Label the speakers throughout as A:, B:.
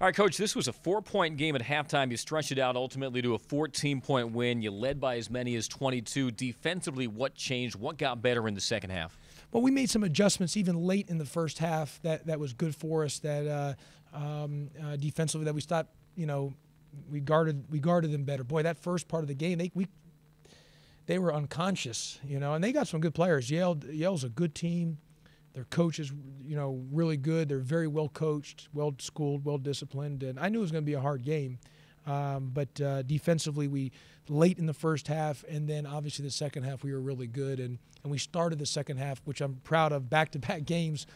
A: All right, Coach, this was a 4-point game at halftime. You stretched it out ultimately to a 14-point win. You led by as many as 22. Defensively, what changed? What got better in the second half?
B: Well, we made some adjustments even late in the first half that was good for us. That defensively, that we thought, we guarded them better. Boy, that first part of the game, they were unconscious, and they got some good players. Yale's a good team. Their coach is, really good. They're very well coached, well schooled, well disciplined, and I knew it was going to be a hard game. But defensively, we late in the first half, and then obviously the second half we were really good, and we started the second half, which I'm proud of. Back-to-back games,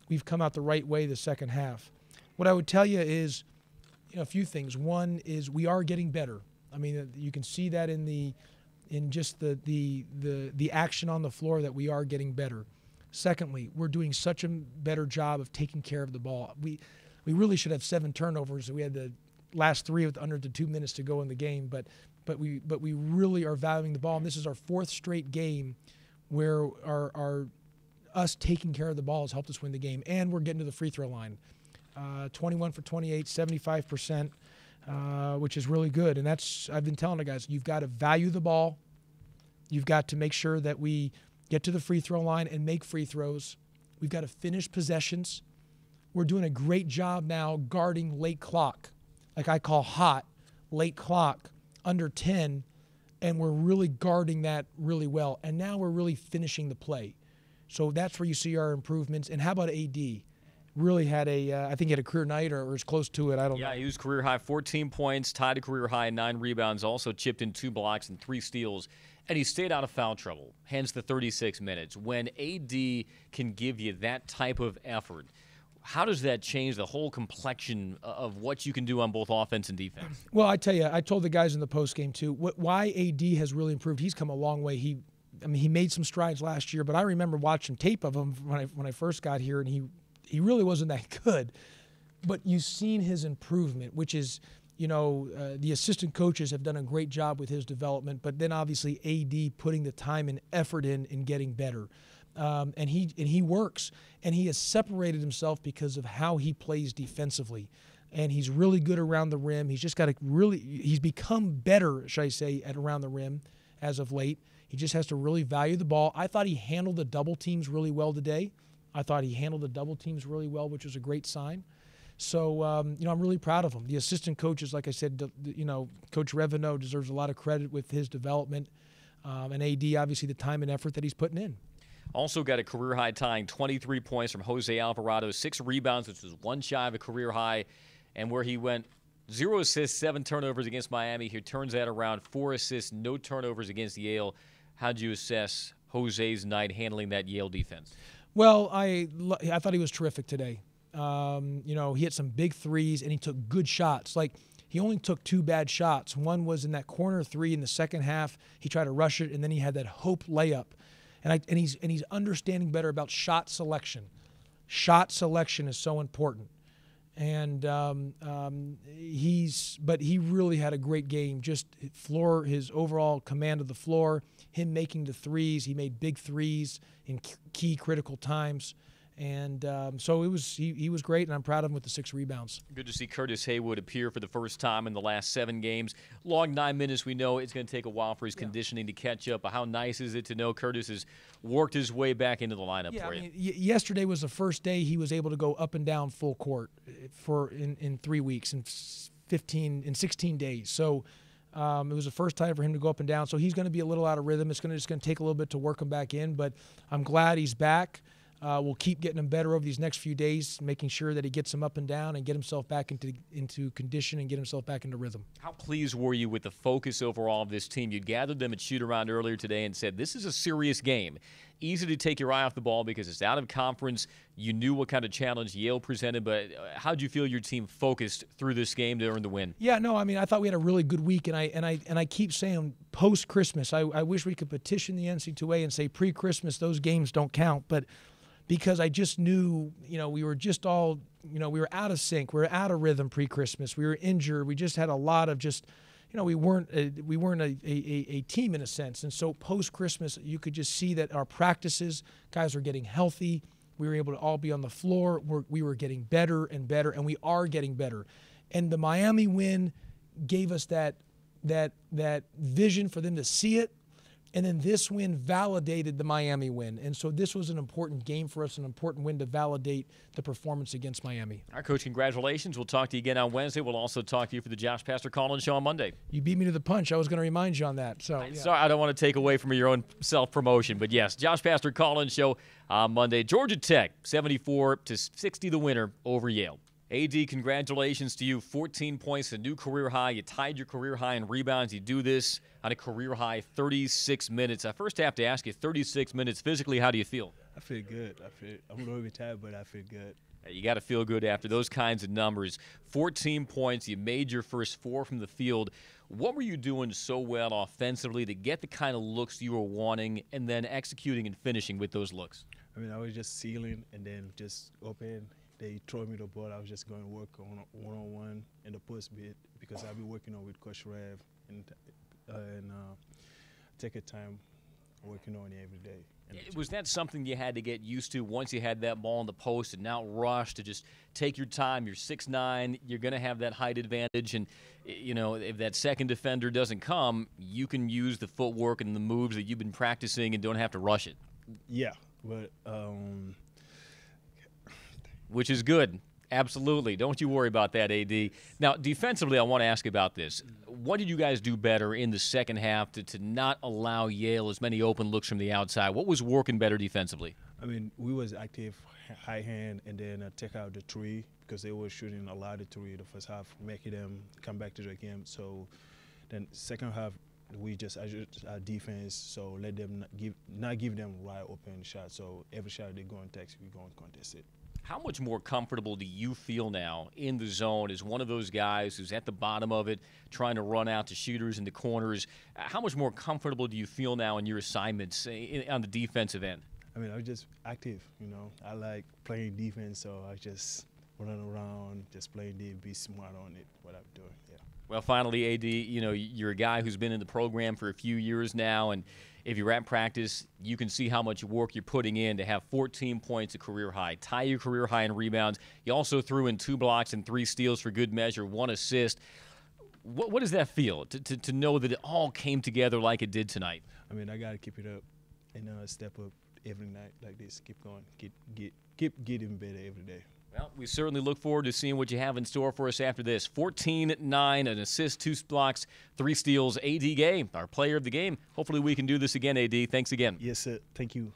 B: we've come out the right way the second half. What I would tell you is, a few things. One is we are getting better. I mean, you can see that in just the action on the floor that we are getting better. Secondly, we're doing such a better job of taking care of the ball. We really should have 7 turnovers. We had the last 3 with under 2 minutes to go in the game, but we really are valuing the ball. And this is our 4th straight game where our us taking care of the ball has helped us win the game. And we're getting to the free throw line, 21 for 28, 75%, which is really good. And I've been telling the guys, you've got to value the ball. You've got to make sure that we get to the free throw line and make free throws. We've got to finish possessions. We're doing a great job now guarding late clock, like I call hot, late clock, under 10, and we're really guarding that really well. And now we're really finishing the play. So that's where you see our improvements. And how about AD? Really had I think he had a career night or was close to it. I don't know.
A: Yeah, he was career high 14 points, tied a career high 9 rebounds, also chipped in 2 blocks and 3 steals. And he stayed out of foul trouble, hence the 36 minutes. When AD can give you that type of effort, how does that change the whole complexion of what you can do on both offense and defense?
B: Well, I tell you, I told the guys in the postgame too, why AD has really improved. He's come a long way. He made some strides last year, but I remember watching tape of him when I first got here, and he really wasn't that good. But you've seen his improvement, which is, the assistant coaches have done a great job with his development, but then obviously AD putting the time and effort in getting better. And he works, and he has separated himself because of how he plays defensively. And he's really good around the rim. He's just got he's become better, should I say, at around the rim as of late. He just has to really value the ball. I thought he handled the double teams really well today. I thought he handled the double teams really well, which was a great sign. So, I'm really proud of him. The assistant coaches, like I said, Coach Revino deserves a lot of credit with his development. And AD, obviously, the time and effort that he's putting in.
A: Also got a career high tying 23 points from Jose Alvarado, 6 rebounds, which was 1 shy of a career high. And where he went 0 assists, 7 turnovers against Miami. He turns that around, 4 assists, no turnovers against Yale. How'd you assess Jose's night handling that Yale defense?
B: Well, I thought he was terrific today. He hit some big threes, and he took good shots. Like, he only took 2 bad shots. One was in that corner 3 in the second half. He tried to rush it, and then he had that hope layup. And he's understanding better about shot selection. Shot selection is so important. And he really had a great game. Just his overall command of the floor, him making the threes. He made big threes in key critical times. And so he was great, and I'm proud of him with the 6 rebounds.
A: Good to see Curtis Haywood appear for the first time in the last 7 games. Long 9 minutes, we know it's going to take a while for his conditioning to catch up. But how nice is it to know Curtis has worked his way back into the lineup for you?
B: Yesterday was the first day he was able to go up and down full court in 3 weeks, in 16 days. So it was the first time for him to go up and down. So he's going to be a little out of rhythm. It's just going to take a little bit to work him back in. But I'm glad he's back. We'll keep getting him better over these next few days, making sure that he gets him up and down and get himself back into condition and get himself back into rhythm.
A: How pleased were you with the focus overall of this team? You gathered them at shoot-around earlier today and said, this is a serious game. Easy to take your eye off the ball because it's out of conference. You knew what kind of challenge Yale presented, but how did you feel your team focused through this game to earn the win?
B: Yeah, no, I thought we had a really good week, and I keep saying post-Christmas, I wish we could petition the NC2A and say pre-Christmas those games don't count, but because I just knew, we were just all, we were out of sync. We were out of rhythm pre-Christmas. We were injured. We just had a lot of we weren't a team in a sense. And so post-Christmas, you could just see that our practices, guys were getting healthy. We were able to all be on the floor. We were getting better and better, and we are getting better. And the Miami win gave us that vision for them to see it. And then this win validated the Miami win. And so this was an important game for us, an important win to validate the performance against Miami.
A: All right, Coach, congratulations. We'll talk to you again on Wednesday. We'll also talk to you for the Josh Pastor Collins Show on Monday.
B: You beat me to the punch. I was going to remind you on that. So, yeah.
A: Sorry, I don't want to take away from your own self-promotion. But, yes, Josh Pastor Collins Show on Monday. Georgia Tech, 74-60 the winner over Yale. AD, congratulations to you. 14 points, a new career high. You tied your career high in rebounds. You do this on a career high 36 minutes. I first have to ask you, 36 minutes, physically, how do you feel?
C: I feel good. I'm a little bit tired, but I feel good.
A: You got to feel good after those kinds of numbers. 14 points. You made your first 4 from the field. What were you doing so well offensively to get the kind of looks you were wanting and then executing and finishing with those looks?
C: I mean, I was just sealing and then just open. They throw me the ball. I was just going to work on one-on-one in the post bit because I'll be working on with Coach Rev and take a time working on it every day.
A: Was that something you had to get used to once you had that ball in the post and not rush to just take your time? You're 6'9", you're going to have that height advantage, and you know if that second defender doesn't come, you can use the footwork and the moves that you've been practicing and don't have to rush it.
C: Yeah, but
A: which is good. Absolutely. Don't you worry about that, AD. Now, defensively, I want to ask about this. What did you guys do better in the second half to not allow Yale as many open looks from the outside? What was working better defensively?
C: I mean, we was active, high hand, and then take out the three because they were shooting a lot of three the first half, making them come back to the game. So then second half, we just adjust our defense, so let them not give them wide open shots. So every shot they go and text, we go and contest it.
A: How much more comfortable do you feel now in the zone as one of those guys who's at the bottom of it, trying to run out to shooters in the corners? How much more comfortable do you feel now in your assignments on the defensive end?
C: I mean, I was just active, you know. I like playing defense, so I just running around, just playing D, be smart on it, what I'm doing, yeah.
A: Well, finally, AD, you know, you're a guy who's been in the program for a few years now, and if you're at practice, you can see how much work you're putting in to have 14 points, a career high, tie your career high in rebounds. You also threw in 2 blocks and 3 steals for good measure, 1 assist. What does that feel to know that it all came together like it did tonight?
C: I mean, I got to keep it up and step up every night like this. Keep going, keep getting better every day.
A: Well, we certainly look forward to seeing what you have in store for us after this. 14-9, an assist, 2 blocks, 3 steals. AD Gay, our player of the game. Hopefully we can do this again, AD. Thanks again.
C: Yes, sir. Thank you.